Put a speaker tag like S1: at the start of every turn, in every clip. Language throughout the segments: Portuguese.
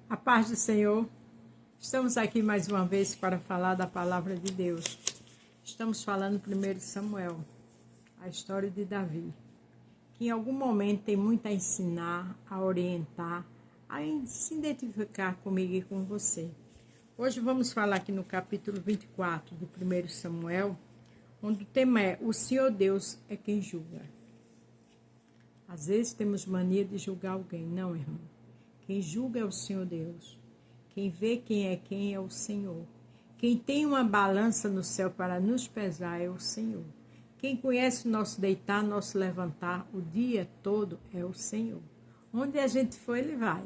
S1: A paz do Senhor. Estamos aqui mais uma vez para falar da palavra de Deus. Estamos falando primeiro de Samuel, a história de Davi, que em algum momento tem muito a ensinar, a orientar, a se identificar comigo e com você. Hoje vamos falar aqui no capítulo 24 do primeiro Samuel, onde o tema é: o Senhor Deus é quem julga. Às vezes temos mania de julgar alguém. Não, irmão. Quem julga é o Senhor Deus. Quem vê quem é o Senhor. Quem tem uma balança no céu para nos pesar é o Senhor. Quem conhece o nosso deitar, nosso levantar o dia todo é o Senhor. Onde a gente for, Ele vai.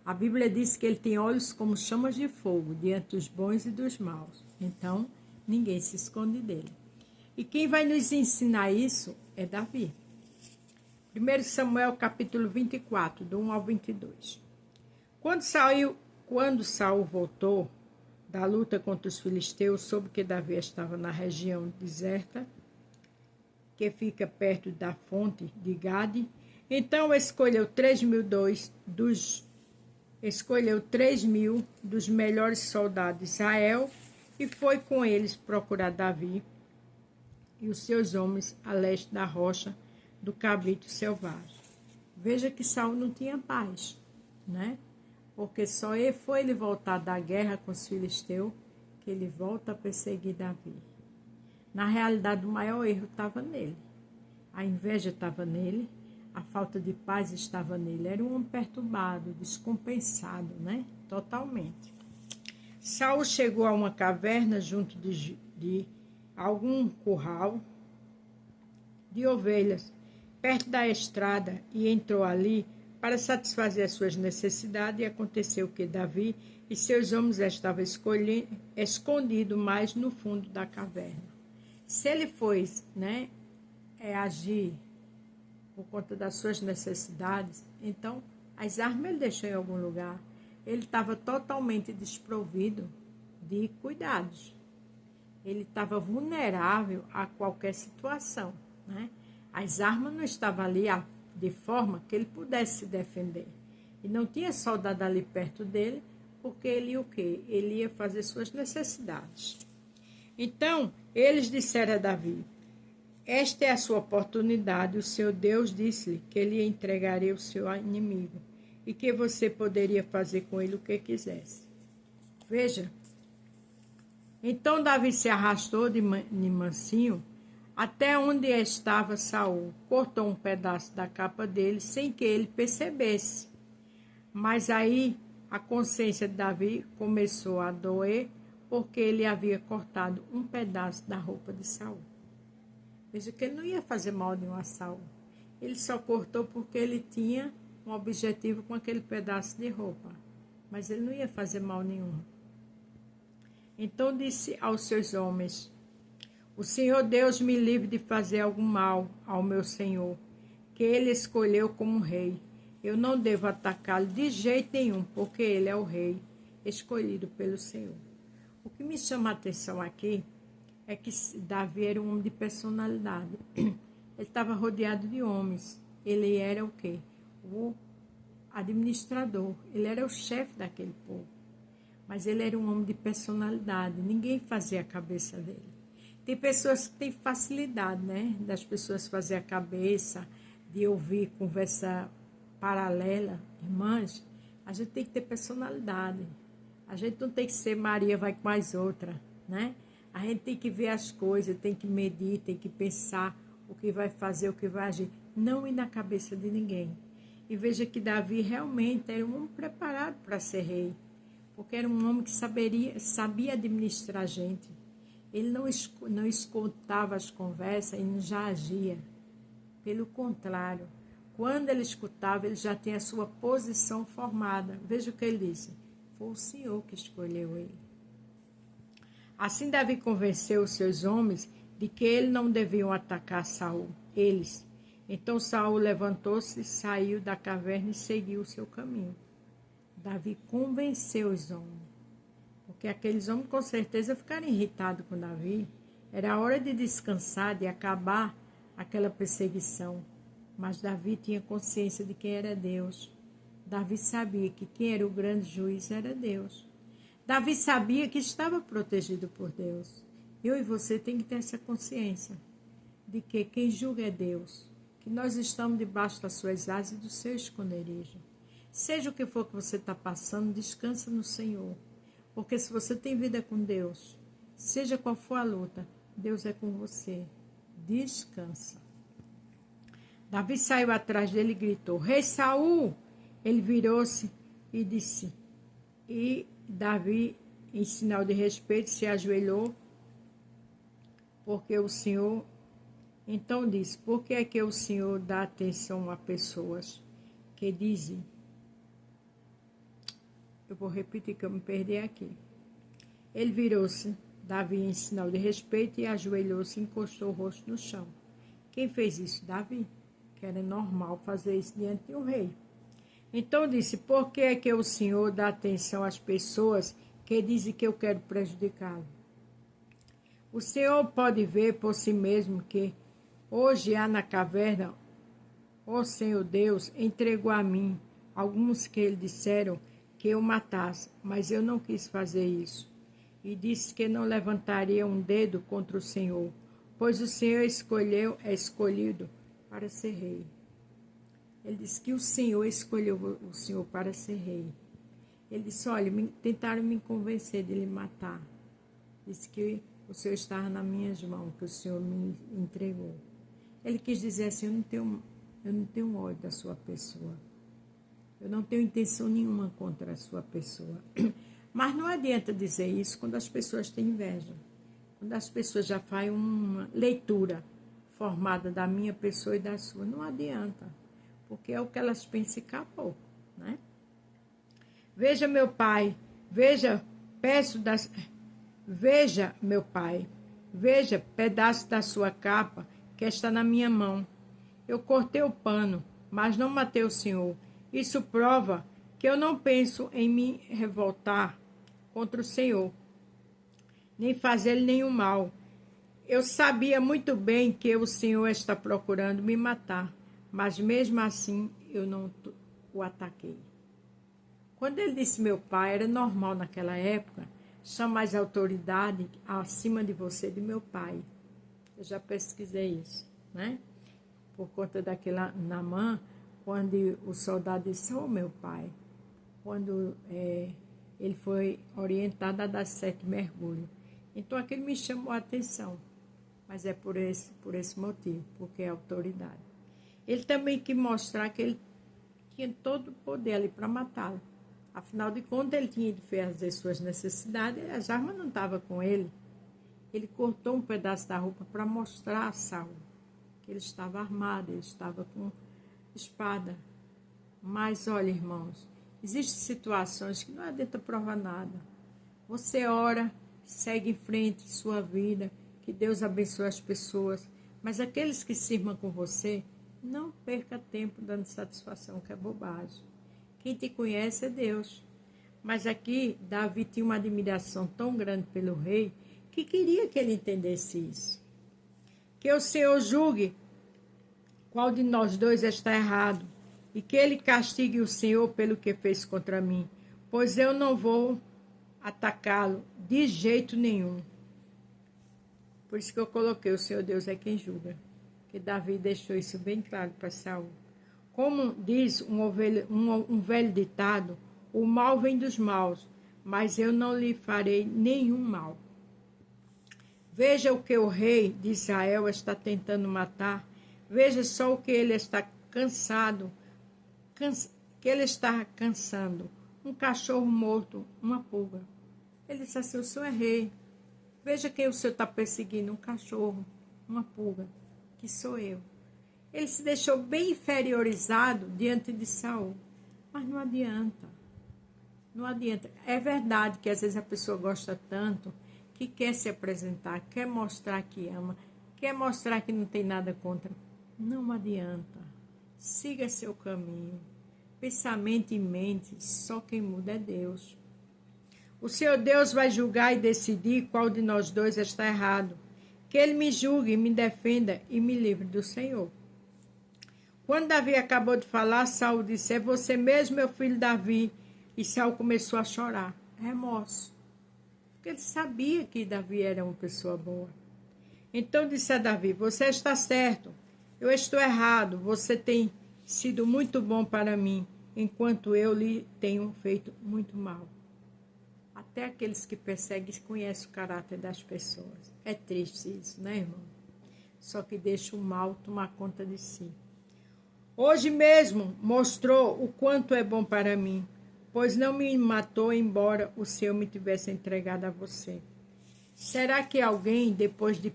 S1: A Bíblia diz que Ele tem olhos como chamas de fogo, diante dos bons e dos maus. Então, ninguém se esconde dele. E quem vai nos ensinar isso é Davi. 1 Samuel capítulo 24, do 1 ao 22. Quando Saul voltou da luta contra os filisteus, soube que Davi estava na região deserta, que fica perto da fonte de Gade. Então escolheu 3.000 dos melhores soldados de Israel e foi com eles procurar Davi e os seus homens a leste da rocha do cabrito selvagem. Veja que Saul não tinha paz, né? Porque só foi ele voltar da guerra com os filisteus que ele volta a perseguir Davi. Na realidade, o maior erro estava nele. A inveja estava nele, a falta de paz estava nele. Era um homem perturbado, descompensado, né? Totalmente. Saul chegou a uma caverna junto de algum curral de ovelhas, perto da estrada, e entrou ali para satisfazer as suas necessidades. E aconteceu que Davi e seus homens estavam escondidos mais no fundo da caverna. Se ele foi, agir por conta das suas necessidades, então as armas ele deixou em algum lugar. Ele estava totalmente desprovido de cuidados. Ele estava vulnerável a qualquer situação, né? As armas não estavam ali de forma que ele pudesse se defender. E não tinha soldado ali perto dele, porque ele ia o quê? Ele ia fazer suas necessidades. Então, eles disseram a Davi: esta é a sua oportunidade. O seu Deus disse-lhe que ele entregaria o seu inimigo e que você poderia fazer com ele o que quisesse. Veja. Então Davi se arrastou de mansinho até onde estava Saul, cortou um pedaço da capa dele sem que ele percebesse. Mas aí a consciência de Davi começou a doer, porque ele havia cortado um pedaço da roupa de Saul. Veja que ele não ia fazer mal nenhum a Saul. Ele só cortou porque ele tinha um objetivo com aquele pedaço de roupa. Mas ele não ia fazer mal nenhum. Então disse aos seus homens: o Senhor Deus me livre de fazer algum mal ao meu Senhor, que ele escolheu como rei. Eu não devo atacá-lo de jeito nenhum, porque ele é o rei escolhido pelo Senhor. O que me chama a atenção aqui é que Davi era um homem de personalidade. Ele estava rodeado de homens. Ele era o quê? O administrador. Ele era o chefe daquele povo. Mas ele era um homem de personalidade. Ninguém fazia a cabeça dele. Tem pessoas que têm facilidade, né? Das pessoas fazer a cabeça, de ouvir conversa paralela. Irmãs, a gente tem que ter personalidade. A gente não tem que ser Maria vai com mais outra, né? A gente tem que ver as coisas, tem que medir, tem que pensar o que vai fazer, o que vai agir. Não ir na cabeça de ninguém. E veja que Davi realmente era um homem preparado para ser rei. Porque era um homem que sabia administrar a gente. Ele não escutava as conversas e não já agia. Pelo contrário, quando ele escutava, ele já tinha a sua posição formada. Veja o que ele disse: foi o Senhor que escolheu ele. Assim Davi convenceu os seus homens de que eles não deviam atacar Saul, eles. Então Saul levantou-se, saiu da caverna e seguiu o seu caminho. Davi convenceu os homens. Porque aqueles homens com certeza ficaram irritados com Davi. Era hora de descansar, de acabar aquela perseguição. Mas Davi tinha consciência de quem era Deus. Davi sabia que quem era o grande juiz era Deus. Davi sabia que estava protegido por Deus. Eu e você tem que ter essa consciência de que quem julga é Deus, que nós estamos debaixo das suas asas e do seu esconderijo. Seja o que for que você está passando, descansa no Senhor. Porque se você tem vida com Deus, seja qual for a luta, Deus é com você. Descansa. Davi saiu atrás dele e gritou: Rei Saul! Ele virou-se e disse, e Davi, em sinal de respeito, se ajoelhou, porque o Senhor, então disse, por que é que o Senhor dá atenção a pessoas que dizem, eu vou repetir que eu me perdi aqui. Ele virou-se, Davi, em sinal de respeito, e ajoelhou-se e encostou o rosto no chão. Quem fez isso? Davi, que era normal fazer isso diante de um rei. Então disse, por que é que o Senhor dá atenção às pessoas que dizem que eu quero prejudicá-lo? O Senhor pode ver por si mesmo que hoje há na caverna, o Senhor Deus entregou a mim alguns que lhe disseram que eu matasse, mas eu não quis fazer isso. E disse que não levantaria um dedo contra o Senhor, pois o Senhor é escolhido para ser rei. Ele disse que o Senhor escolheu o Senhor para ser rei. Ele disse, olha, tentaram me convencer de lhe matar. Disse que o Senhor estava nas minhas mãos, que o Senhor me entregou. Ele quis dizer assim, eu não tenho ódio da sua pessoa. Eu não tenho intenção nenhuma contra a sua pessoa. Mas não adianta dizer isso quando as pessoas têm inveja. Quando as pessoas já fazem uma leitura formada da minha pessoa e da sua. Não adianta. Porque é o que elas pensam e acabou, né? Veja, meu pai, veja meu pai, veja pedaço da sua capa que está na minha mão. Eu cortei o pano, mas não matei o Senhor. Isso prova que eu não penso em me revoltar contra o Senhor, nem fazer-lhe nenhum mal. Eu sabia muito bem que o Senhor está procurando me matar, mas mesmo assim eu não o ataquei. Quando ele disse meu pai, era normal naquela época chamar as autoridades acima de você de meu pai. Eu já pesquisei isso, né? Por conta daquela Naamã, quando o soldado disse, meu pai, quando ele foi orientado a dar 7 mergulhos. Então aquilo me chamou a atenção, mas é por esse motivo, porque é autoridade. Ele também quis mostrar que ele tinha todo o poder ali para matá-lo. Afinal de contas, ele tinha de fazer suas necessidades e as armas não estavam com ele. Ele cortou um pedaço da roupa para mostrar a Saul que ele estava armado, ele estava com espada. Mas, olha, irmãos, existem situações que não adianta provar nada. Você ora, segue em frente sua vida, que Deus abençoe as pessoas, mas aqueles que sirvam com você, não perca tempo dando satisfação, que é bobagem. Quem te conhece é Deus. Mas aqui, Davi tinha uma admiração tão grande pelo rei, que queria que ele entendesse isso. Que o Senhor julgue qual de nós dois está errado, e que ele castigue o Senhor pelo que fez contra mim, pois eu não vou atacá-lo de jeito nenhum. Por isso que eu coloquei, o Senhor Deus é quem julga. Que Davi deixou isso bem claro para Saul. Como diz um velho ditado, o mal vem dos maus, mas eu não lhe farei nenhum mal. Veja o que o rei de Israel está tentando matar. Veja só o que ele está cansando. Um cachorro morto, uma pulga. Ele disse assim, o senhor é rei. Veja quem o senhor está perseguindo, um cachorro, uma pulga, que sou eu. Ele se deixou bem inferiorizado diante de Saul. Mas não adianta. Não adianta. É verdade que às vezes a pessoa gosta tanto que quer se apresentar, quer mostrar que ama, quer mostrar que não tem nada contra. Não adianta. Siga seu caminho. Pensamento e mente, só quem muda é Deus. O Senhor Deus vai julgar e decidir qual de nós dois está errado. Que Ele me julgue, me defenda e me livre do Senhor. Quando Davi acabou de falar, Saul disse: é você mesmo, meu filho Davi? E Saul começou a chorar, remorso, porque ele sabia que Davi era uma pessoa boa. Então disse a Davi: você está certo, eu estou errado, você tem sido muito bom para mim, enquanto eu lhe tenho feito muito mal. Até aqueles que perseguem conhecem o caráter das pessoas. É triste isso, né, irmão? Só que deixa o mal tomar conta de si. Hoje mesmo mostrou o quanto é bom para mim, pois não me matou, embora o Senhor me tivesse entregado a você. Será que alguém, depois de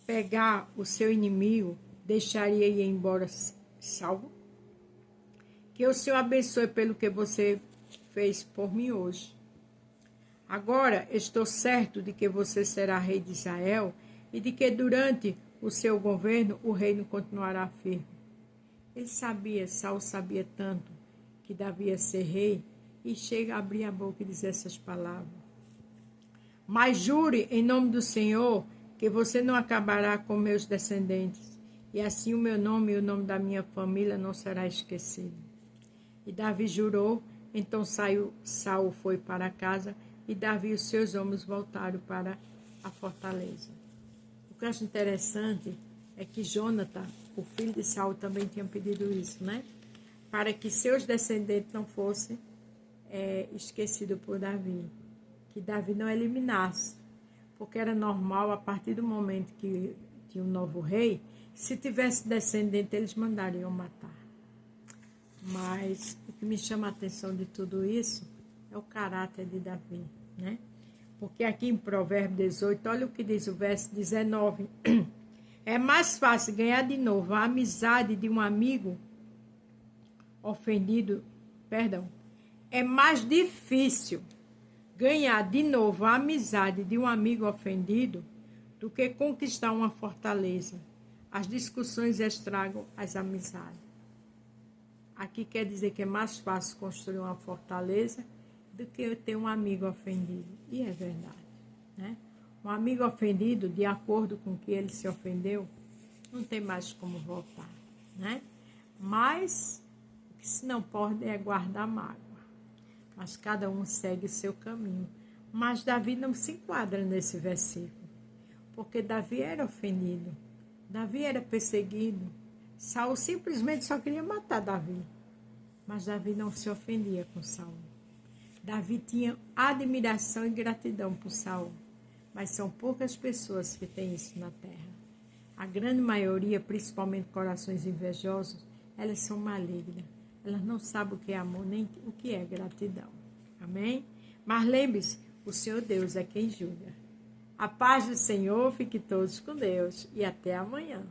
S1: pegar o seu inimigo, deixaria ir embora salvo? Que o Senhor abençoe pelo que você fez por mim hoje. Agora estou certo de que você será rei de Israel e de que durante o seu governo o reino continuará firme. Ele sabia, Saul sabia tanto que Davi ia ser rei, e chega a abrir a boca e dizer essas palavras. Mas jure em nome do Senhor que você não acabará com meus descendentes, e assim o meu nome e o nome da minha família não será esquecido. E Davi jurou. Então Saul foi para casa, e Davi e os seus homens voltaram para a fortaleza. O que eu acho interessante é que Jonathan, o filho de Saul, também tinha pedido isso, né? Para que seus descendentes não fossem esquecidos por Davi. Que Davi não eliminasse. Porque era normal, a partir do momento que tinha um novo rei, se tivesse descendente, eles mandariam matar. Mas o que me chama a atenção de tudo isso é o caráter de Davi, né? Porque aqui em Provérbios 18, olha o que diz o verso 19. É mais fácil ganhar de novo a amizade de um amigo ofendido, é mais difícil ganhar de novo a amizade de um amigo ofendido do que conquistar uma fortaleza. As discussões estragam as amizades. Aqui quer dizer que é mais fácil construir uma fortaleza do que ter um amigo ofendido. E é verdade, né? Um amigo ofendido, de acordo com que ele se ofendeu, não tem mais como voltar, né? Mas o que se não pode é guardar mágoa. Mas cada um segue o seu caminho. Mas Davi não se enquadra nesse versículo, porque Davi era ofendido, Davi era perseguido. Saul simplesmente só queria matar Davi, mas Davi não se ofendia com Saul. Davi tinha admiração e gratidão por Saul, mas são poucas pessoas que têm isso na terra. A grande maioria, principalmente corações invejosos, elas são malignas. Elas não sabem o que é amor, nem o que é gratidão. Amém? Mas lembre-se, o Senhor Deus é quem julga. A paz do Senhor, fique todos com Deus e até amanhã.